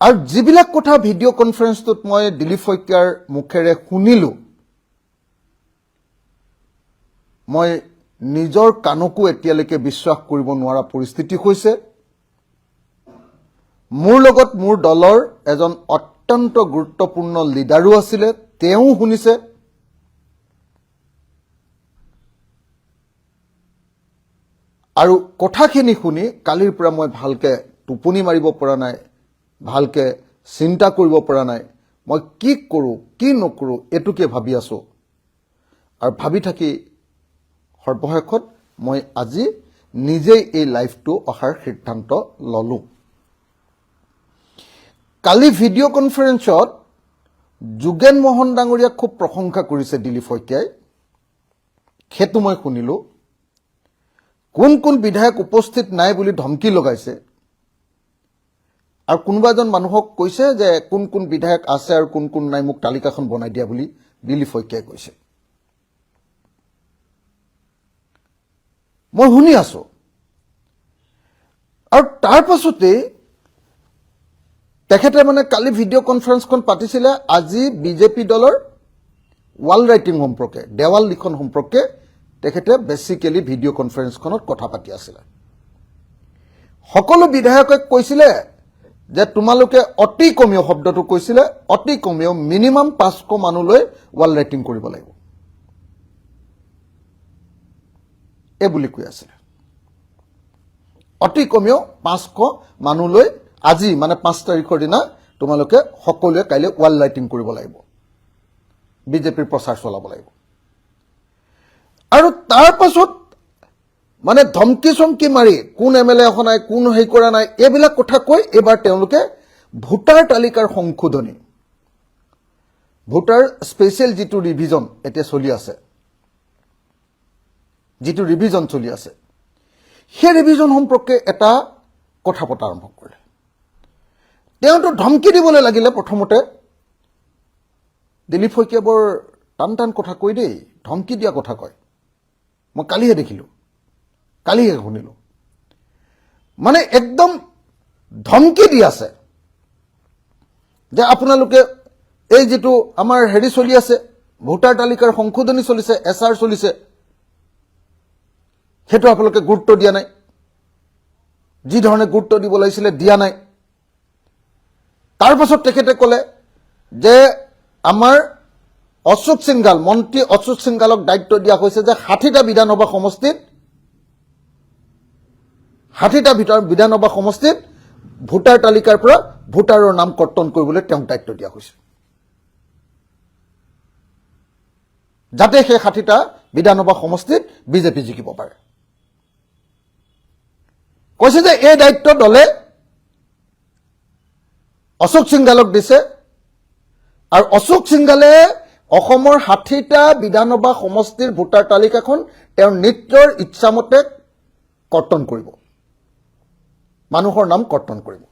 আৰু যিবিলাক কথা ভিডিঅ' কনফাৰেন্সটোত মই দিলীপ শইকীয়াৰ মুখেৰে শুনিলো মই নিজৰ কাণকো এতিয়ালৈকে বিশ্বাস কৰিব নোৱাৰা পৰিস্থিতি হৈছে মোৰ লগত মোৰ দলৰ এজন অত্যন্ত গুৰুত্বপূৰ্ণ লিডাৰো আছিলে তেওঁ শুনিছে আৰু কথাখিনি শুনি কালিৰ পৰা মই ভালকে টোপনি মাৰিব পৰা নাই ভালকে চিন্তা কৰিব পৰা নাই মই কি কৰো কি নকৰো এটুকে ভাবি আছো আৰু ভাবি থাকি সৰ্বশেষত মই আজি নিজেই এই লাইভটো অহাৰ সিদ্ধান্ত ললো কালি ভিডিঅ' কনফাৰেন্সত যোগেন মোহন ডাঙৰীয়াক খুব প্ৰশংসা কৰিছে দিলীপ শইকীয়াই সেইটো মই শুনিলো কোন কোন বিধায়ক উপস্থিত নাই বুলি ধমকি লগাইছে আৰু কোনোবা এজন মানুহক কৈছে যে কোন কোন বিধায়ক আছে আৰু কোন কোন নাই মোক তালিকাখন বনাই দিয়া বুলি দিলীপ শইকীয়াই কৈছে মই শুনি আছো আৰু তাৰ পাছতে তেখেতে মানে কালি ভিডিঅ' কনফাৰেন্সখন পাতিছিলে আজি বিজেপি দলৰ ৱাল ৰাইটিং সম্পৰ্কে দেৱাল লিখন সম্পৰ্কে তেখেতে বেসিক্যালি ভিডিঅ' কনফাৰেন্সখনত কথা পাতি আছিল সকলো বিধায়কে কৈছিলে যে তোমালোকে অতি কমিও শব্দটো কৈছিলে অতি কমিও মিনিমাম 500 মানুহলৈ ৱাল ৰাইটিং কৰিব লাগিব এ বুলি কৈ আছিল অতি কমিও 500 মানুহলৈ আজি মানে 5 তাৰিখৰ দিনা তোমালোকে সকলোৱে কাইলে ৱাল ৰাইটিং কৰিব লাগিব বিজেপিৰ প্ৰচাৰ চলাব লাগিব আৰু তাৰ পাছত মানে ধমকি চমকি মাৰি কোন এমএলএ হনাই কোন হেই কৰা নাই এবিলাক কথা কৈ এবাৰ তেওঁলোকে ভোটাৰ তালিকাৰ সংশোধনী ভোটাৰ স্পেশাল যেটো ৰিভিজন এতিয়া চলি আছে যেটো ৰিভিজন চলি আছে সেই ৰিভিজন সম্পৰ্কে এটা কথা পতা আৰম্ভ কৰিলে তেওঁটো ধমকি দিবলৈ লাগিলে প্ৰথমতে দিলীপ শইকীয়া বৰ টান টান কথা কৈ দেই ধমকি দিয়া কথা কয় মই কালিহে দেখিলো কালিহে শুনিলো মানে একদম ধমকি দি আছে যে আপোনালোকে এই যেটো আমাৰ হেৰি চলি আছে ভোটাৰ তালিকাৰ সংশোধনী চলিছে এসআৰ চলিছে হেতু আপোনালোকে গুৰুত্ব দিয়া নাই যি ধৰণে গুৰুত্ব দিব লাগিছিল দিয়া নাই তাৰ পাছত তেখেতে ক'লে যে আমাৰ অশোক সিংঘাল মন্ত্ৰী অশোক সিংঘালক দায়িত্ব দিয়া হৈছে যে 60টা বিধানসভা সমষ্টিত 60টা বিধানসভা সমষ্টিত ভোটাৰ তালিকাৰ পৰা ভোটাৰৰ নাম কৰ্তন কৰিবলৈ তেওঁক দায়িত্ব দিয়া হৈছে যাতে সেই 60টা বিধানসভা সমষ্টিত বিজেপি জিকিব পাৰে কৈছে যে এই দায়িত্ব দলে অশোক সিংঘালক দিছে আৰু অশোক সিংঘালে অসমৰ 60টা বিধানসভা সমষ্টিৰ ভোটাৰ তালিকাখন তেওঁৰ নিজৰ ইচ্ছামতে কৰ্তন কৰিব মানুহৰ নাম কৰ্তন কৰিব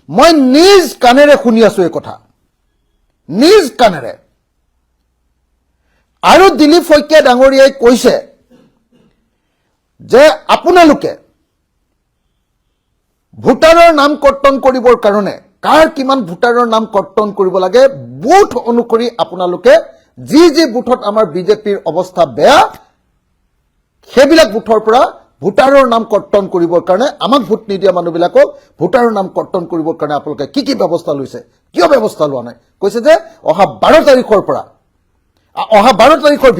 মই নিজ কানেৰে শুনি আছো এই কথা নিজ কানেৰে আৰু দিলীপ শইকীয়া ডাঙৰীয়াই কৈছে যে আপোনালোকে ভোটাৰৰ নাম কৰ্তন কৰিবৰ কাৰণে কাৰ কিমান ভোটাৰৰ নাম কৰ্তন কৰিব লাগে বুথ অনুসৰি আপোনালোকে যি যি বুথত আমাৰ বিজেপিৰ অৱস্থা বেয়া সেইবিলাক বুথৰ পৰা ভোটাৰৰ নাম কৰ্তন কৰিবৰ কাৰণে আমাক ভোট নিদিয়া মানুহবিলাকক ভোটাৰৰ নাম কৰ্তন কৰিবৰ কাৰণে আপোনালোকে কি ব্যৱস্থা লৈছে কিয় ব্যৱস্থা লোৱা নাই কৈছে যে অহা 12 তাৰিখৰ পৰা অহা 12 তাৰিখৰ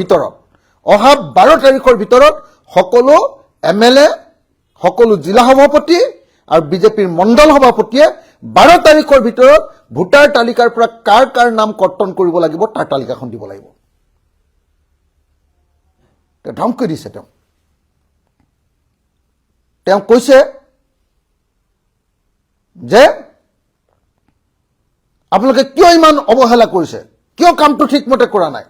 ভিতৰত সকলো এমএলএ সকলো জিলা সভাপতি আৰু বিজেপিৰ মণ্ডল সভাপতিয়ে 12 তাৰিখৰ ভিতৰত ভোটাৰ তালিকাৰ পৰা কাৰ কাৰ নাম কৰ্তন কৰিব লাগিব তাৰ তালিকাখন দিব লাগিব তে ধমকি দিছে তেওঁ কৈছে যে আপোনালোকে কিয় ইমান অৱহেলা কৰিছে কিয় কামটো ঠিকমতে কৰা নাই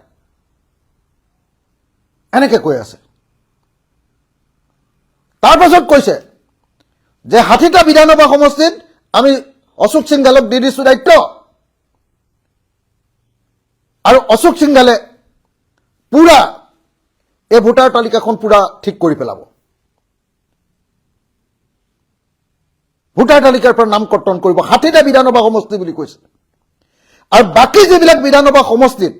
এনেকে কৈ আছে তাৰ পাছত কৈছে যে 60টা বিধানসভা সমষ্টিত আমি অশোক সিংঘালক দি দিছো দায়িত্ব আৰু অশোক সিংঘালে পুৰা এই ভোটাৰ তালিকাখন পুৰা ঠিক কৰি পেলাব ভোটাৰ তালিকাৰ পৰা নাম কৰ্তন কৰিব 60টা বিধানসভা সমষ্টি বুলি কৈছে আৰু বাকি যিবিলাক বিধানসভা সমষ্টিত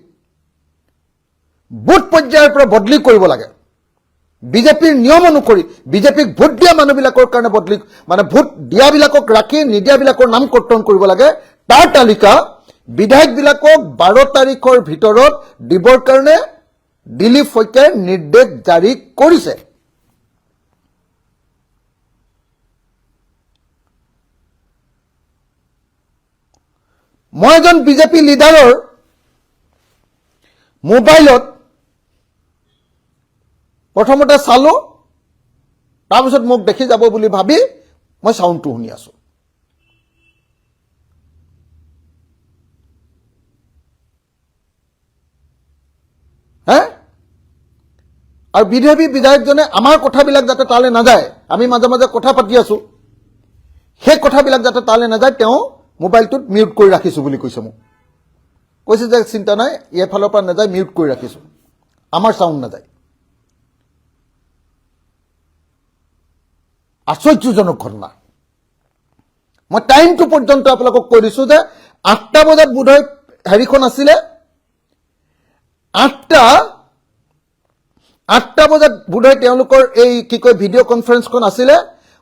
বুথ পৰ্যায়ৰ পৰা বদলি কৰিব লাগে বিজেপিৰ নিয়ম অনুসৰি বিজেপিক ভোট দিয়া মানুহবিলাকৰ কাৰণে বদলি মানে ভোট দিয়াবিলাকক ৰাখি নিদিয়াবিলাকৰ নাম কৰ্তন কৰিব লাগে তাৰ তালিকা বিধায়কবিলাকক 12 তাৰিখৰ ভিতৰত দিবৰ কাৰণে দিলীপ শইকীয়াই নিৰ্দেশ জাৰি কৰিছে মই এজন বিজেপি লিডাৰৰ মোবাইলত প্ৰথমতে চালো তাৰপিছত মোক দেখি যাব বুলি ভাবি মই সাউণ্ডটো শুনি আছো আৰু বিধেবি বিধায়কজনে আমাৰ কথাবিলাক যাতে তালে নাযায় আমি মাজে মাজে কথা পাতি আছো সেই কথাবিলাক যাতে তালে নাযায় তেওঁ মোবাইলটোত মিউট কৰি ৰাখিছো বুলি কৈছে মোক কৈছে যে চিন্তা নাই এফালৰ পৰা নাযায় মিউট কৰি ৰাখিছো আমাৰ সাউণ্ড নাযায় আশ্চৰ্যজনক ঘটনা মই টাইমটো পৰ্যন্ত আপোনালোকক কৈ দিছো যে 8টা বজাত বোধহয় হেৰিখন আছিলে 8টা বজাত বোধহয় তেওঁলোকৰ এই কি কয় ভিডিঅ' কনফাৰেন্সখন আছিলে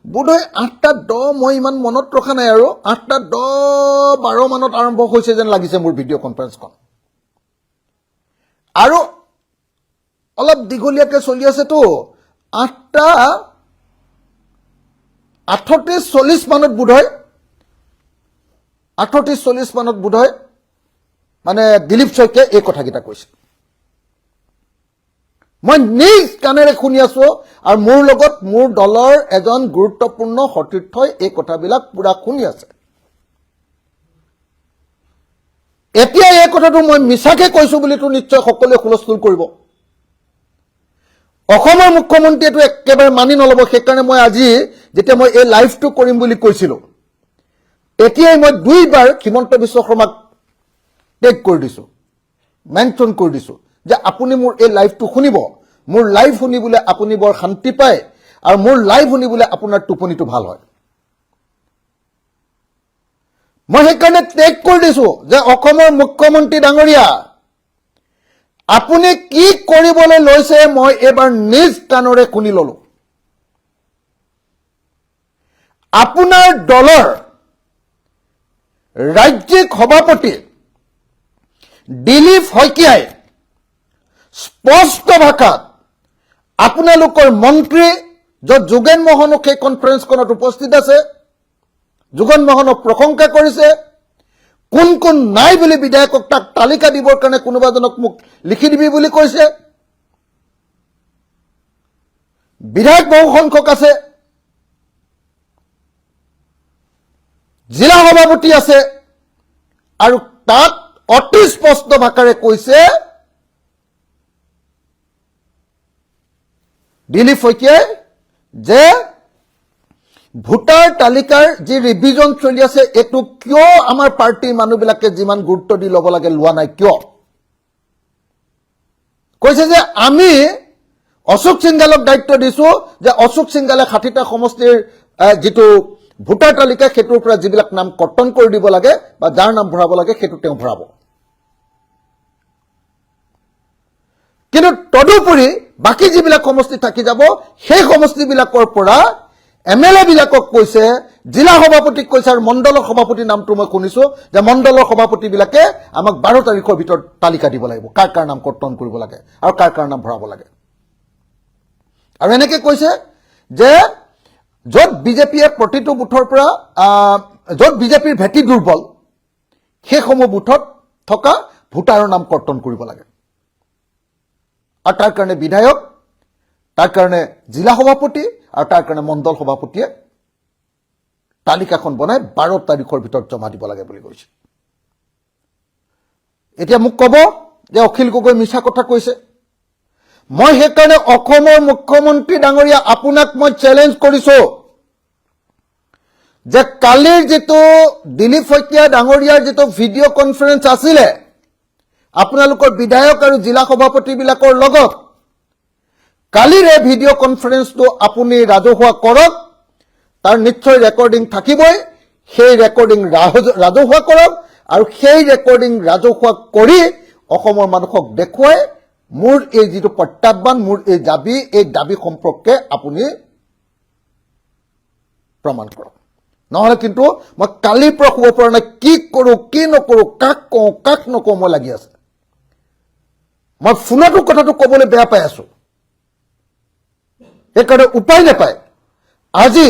বোধহয় 8:10 মই ইমান মনত ৰখা নাই আৰু 8:10-12 মানত আৰম্ভ হৈছে যেন লাগিছে মোৰ ভিডিঅ' কনফাৰেন্সখন আৰু অলপ দীঘলীয়াকে চলি আছে তো 8:38-40 মানত বোধহয় 8:40 মানত বোধহয় মানে দিলীপ শইকীয়াই এই কথাকেইটা কৈছে মই নিজ কাণেৰে শুনি আছো আৰু মোৰ লগত মোৰ দলৰ এজন গুৰুত্বপূৰ্ণ সতীৰ্থই এই কথাবিলাক পুৰা শুনি আছে এতিয়া এই কথাটো মই মিছাকে কৈছো বুলিতো নিশ্চয় সকলোৱে হুলস্থুল কৰিব অসমৰ মুখ্যমন্ত্ৰীটো একেবাৰে মানি নলব সেইকাৰণে মই আজি যেতিয়া মই এই লাইভটো কৰিম বুলি কৈছিলো এতিয়াই মই দুইবাৰ হিমন্ত বিশ্ব শৰ্মাক টেগ কৰি দিছো মেনশন কৰি দিছো যে আপুনি মোৰ এই লাইভটো শুনিব মোৰ লাইভ শুনিবলে আপুনি বৰ শান্তি পায় আৰু মোৰ লাইভ শুনিবলে আপোনাৰ টোপনিটো ভাল হয় মই সেইকাৰণে টেগ কৰি দিছো যে অসমৰ মুখ্যমন্ত্ৰী ডাঙৰীয়া আপুনি কি কৰিবলৈ লৈছে মই এবাৰ নিজ কাণৰে শুনি ললো আপোনাৰ দলৰ ৰাজ্যিক সভাপতি দিলীপ শইকীয়াই স্পষ্ট ভাষাত আপোনালোকৰ মন্ত্ৰী য'ত যোগেন মোহনক এই কনফাৰেন্সখনত উপস্থিত আছে যোগেন মোহনক প্ৰশংসা কৰিছে কোন কোন নাই বুলি বিধায়কক তাক তালিকা দিবৰ কাৰণে কোনোবাজনক মোক লিখি দিবি বুলি কৈছে বিধায়ক বহু সংখ্যক আছে জিলা সভাপতি আছে আৰু তাত অতি স্পষ্ট ভাষাৰে কৈছে দিলীপ শইকীয়াই যে ভোটাৰ তালিকাৰ যি ৰিভিজন চলি আছে এটো কিয় আমাৰ পাৰ্টিৰ মানুহবিলাকে যিমান গুৰুত্ব দি ল'ব লাগে লোৱা নাই কিয় কৈছে যে আমি অশোক সিংগালক দায়িত্ব দিছো যে অশোক সিংগালে 60টা সমষ্টিৰ যেটো ভোটাৰ তালিকা হেতুৰ পৰা যিবিলাক নাম কৰ্তন কৰি দিব লাগে বা যাৰ নাম ভৰাব লাগে হেতু তেওঁ ভৰাব কিন্তু তদুপৰি বাকি যিবিলাক সমষ্টি থাকি যাব সেই সমষ্টিবিলাকৰ পৰা এমএলএ বিলাকক কৈছে জিলা সভাপতিক কৈছে আৰু মণ্ডলৰ সভাপতি নামটো মই শুনিছো যে মণ্ডলৰ সভাপতি বিলাকে আমাক 12 তাৰিখৰ ভিতৰত তালিকা দিব লাগিব কাৰ নাম কৰ্তন কৰিব লাগে আৰু কাৰ নাম ভৰাব লাগে আৰু এনেকৈ কৈছে যে য'ত বিজেপিয়ে প্ৰতিটো বুথৰ পৰা য'ত বিজেপিৰ ভেটি দুৰ্বল সেই সমূহ বুথত থকা ভোটাৰৰ নাম কৰ্তন কৰিব লাগে আৰু তাৰ কাৰণে বিধায়ক তাৰ কাৰণে জিলা সভাপতি আৰু তাৰ কাৰণে মণ্ডল সভাপতিয়ে তালিকাখন বনাই 12 তাৰিখৰ ভিতৰত জমা দিব লাগে বুলি কৈছে এতিয়া মোক ক'ব যে অখিল গগৈ মিছা কথা কৈছে মই সেইকাৰণে অসমৰ মুখ্যমন্ত্ৰী ডাঙৰীয়া আপোনাক মই চ্যালেঞ্জ কৰিছো যে কালিৰ যেটো দিলীপ শইকীয়া ডাঙৰীয়াৰ যেটো ভিডিঅ' কনফাৰেন্স আছিলে আপোনালোকৰ বিধায়ক আৰু জিলা সভাপতি বিলাকৰ লগত কালিৰ এই ভিডিঅ' কনফাৰেন্সটো আপুনি ৰাজহুৱা কৰক তাৰ নিশ্চয় ৰেকৰ্ডিং থাকিবই সেই ৰেকৰ্ডিং ৰাজহুৱা কৰক আৰু সেই ৰেকৰ্ডিং ৰাজহুৱা কৰি অসমৰ মানুহক দেখুৱাই মোৰ এই যিটো প্ৰত্যাহ্বান মোৰ এই দাবী সম্পৰ্কে আপুনি প্ৰমাণ কৰক নহলে কিন্তু মই কালিৰ পৰা শুব পৰা নাই কি কৰো কি নকৰো কাক কওঁ কাক নকওঁ মই লাগি আছে মই ফোনতো কথাটো ক'বলৈ বেয়া পাই আছো সেইকাৰণে উপায় নাপায় আজি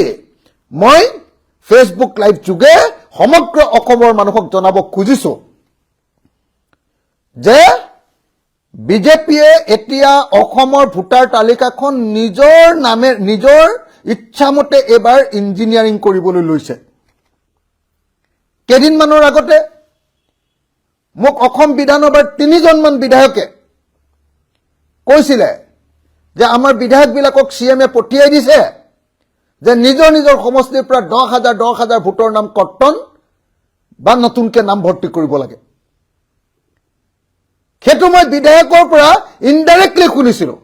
মই ফেচবুক লাইভ যোগে সমগ্ৰ অসমৰ মানুহক জনাব খুজিছো যে বিজেপিয়ে এতিয়া অসমৰ ভোটাৰ তালিকাখন নিজৰ ইচ্ছামতে এবাৰ ইঞ্জিনিয়াৰিং কৰিবলৈ লৈছে কেইদিনমানৰ আগতে মোক অসম বিধানসভাৰ 3জনমান বিধায়কে কৈছিলে যে আমাৰ বিধায়কবিলাকক সিএমএ পঠিয়াই দিছে যে নিজৰ সমষ্টিৰ পৰা 10,000 ভোটৰ নাম কৰ্তন বা নতুনকৈ নাম ভৰ্তি কৰিব লাগে সেইটো মই বিধায়কৰ পৰা ইনডাইৰেক্টলি শুনিছিলো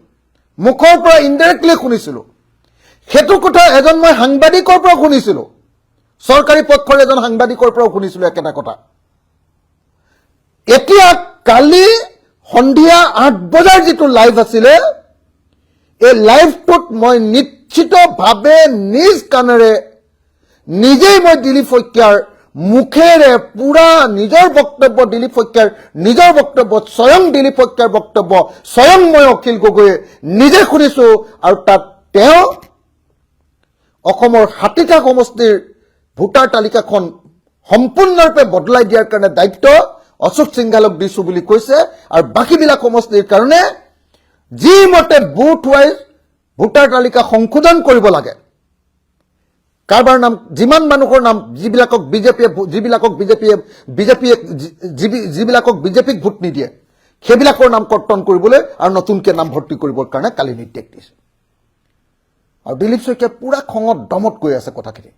মুখৰ পৰা ইনডাইৰেক্টলি শুনিছিলো সেইটো কথা এজন মই সাংবাদিকৰ পৰা শুনিছিলো সৰকাৰি পক্ষৰ এজন সাংবাদিকৰ পৰা শুনিছিলো একেটা কথা এতিয়া কালি সন্ধিয়া 8 বজাৰ যিটো লাইভ আছিলে এই লাইভটোত মই নিশ্চিতভাৱে নিজ কাণেৰে নিজেই মই দিলীপ শইকীয়াৰ মুখেৰে পুৰা নিজৰ বক্তব্য দিলীপ শইকীয়াৰ নিজৰ বক্তব্য স্বয়ং দিলীপ শইকীয়াৰ বক্তব্য স্বয়ং মই অখিল গগৈয়ে নিজে শুনিছো আৰু তাত তেওঁ অসমৰ 60টা সমষ্টিৰ ভোটাৰ তালিকাখন সম্পূৰ্ণৰূপে বদলাই দিয়াৰ কাৰণে দায়িত্ব অশোক সিংঘালক দিছো বুলি কৈছে আৰু বাকিবিলাক সমষ্টিৰ কাৰণে যি মতে বুথ ৱাইজ ভোটাৰ তালিকা সংশোধন কৰিব লাগে কাৰবাৰ নাম যিমান মানুহৰ নাম যিবিলাকক বিজেপিক ভোট নিদিয়ে সেইবিলাকৰ নাম কৰ্তন কৰিবলৈ আৰু নতুনকৈ নাম ভৰ্তি কৰিবৰ কাৰণে কালি নিৰ্দেশ দিছে আৰু দিলীপ শইকীয়া পুৰা খঙত দমত কৈ আছে কথাখিনি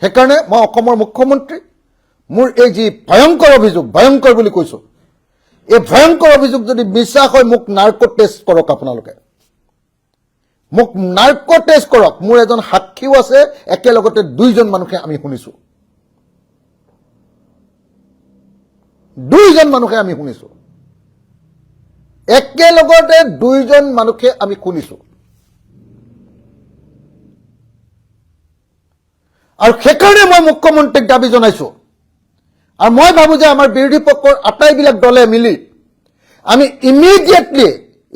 সেইকাৰণে মই অসমৰ মুখ্যমন্ত্ৰী মোৰ এই যি ভয়ংকৰ বুলি কৈছো এই ভয়ংকৰ অভিযোগ যদি বিশ্বাস হয় মোক নাৰ্কো টেষ্ট কৰক আপোনালোকে মোক নাৰ্কো টেষ্ট কৰক মোৰ এজন সাক্ষীও আছে একেলগতে 2জন মানুহে আমি শুনিছো 2জন মানুহে আমি শুনিছো একেলগতে 2জন মানুহে আমি শুনিছো আৰু সেইকাৰণে মই মুখ্যমন্ত্ৰীক দাবী জনাইছো আৰু মই ভাবো যে আমাৰ বিৰোধী পক্ষৰ আটাইবিলাক দলে মিলি আমি ইমিডিয়েটলি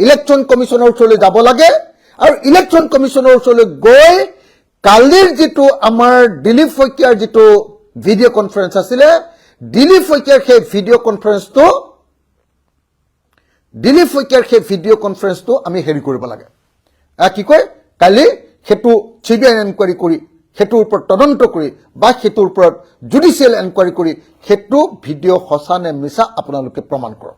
ইলেকশ্যন কমিশনৰ ওচৰলৈ যাব লাগে আৰু ইলেকশ্যন কমিশনৰ ওচৰলৈ গৈ কালিৰ যিটো আমাৰ দিলীপ শইকীয়াৰ যিটো ভিডিঅ' কনফাৰেন্স আছিলে দিলীপ শইকীয়াৰ সেই ভিডিঅ' কনফাৰেন্সটো আমি হেৰি কৰিব লাগে কি কয় কালি সেইটো চিবিআই এনকুৱাৰী কৰি সেইটোৰ ওপৰত তদন্ত কৰি বা সেইটোৰ ওপৰত জুডিচিয়েল এনকুৱাৰী কৰি সেইটো ভিডিঅ' সঁচা নে মিছা আপোনালোকে প্ৰমাণ কৰক